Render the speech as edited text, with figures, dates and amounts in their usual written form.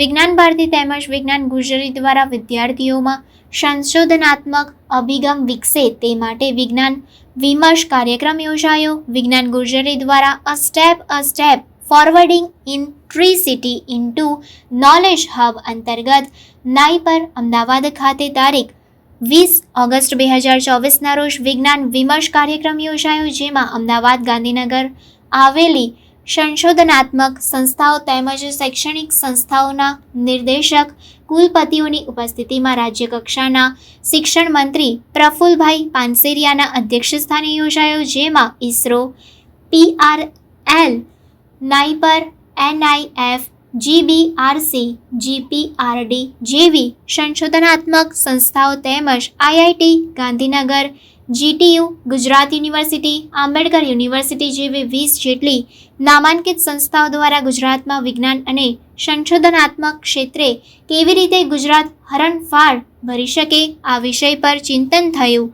વિજ્ઞાન ભારતી તેમજ વિજ્ઞાન ગુજરી દ્વારા વિદ્યાર્થીઓમાં સંશોધનાત્મક અભિગમ વિકસે તે માટે વિજ્ઞાન વિમર્શ કાર્યક્રમ યોજાયો. વિજ્ઞાન ગુજરી દ્વારા અ step forwarding in tree city into knowledge hub અંતર્ગત નાઈ અમદાવાદ ખાતે તારીખ 20 ઓગસ્ટ 2024ના રોજ વિજ્ઞાન વિમર્શ કાર્યક્રમ યોજાયો, જેમાં અમદાવાદ, ગાંધીનગર આવેલી સંશોધનાત્મક સંસ્થાઓ તેમજ શૈક્ષણિક સંસ્થાઓના નિર્દેશક કુલપતિઓની ઉપસ્થિતિમાં રાજ્ય કક્ષાના શિક્ષણ મંત્રી પ્રફુલભાઈ પાનસેરિયાના અધ્યક્ષસ્થાને યોજાયો, જેમાં ISRO, PRL, નાઈપર, NIF, GBRC, GPRD જેવી સંશોધનાત્મક સંસ્થાઓ તેમજ IIT Gandhinagar, GTU, Gujarat university, Ambedkar university જેવી 20 જેટલી નામાંકિત સંસ્થાઓ દ્વારા ગુજરાતમાં વિજ્ઞાન અને સંશોધનાત્મક ક્ષેત્રે કેવી રીતે ગુજરાત હરણફાળ ભરી શકે આ વિષય પર ચિંતન થયું.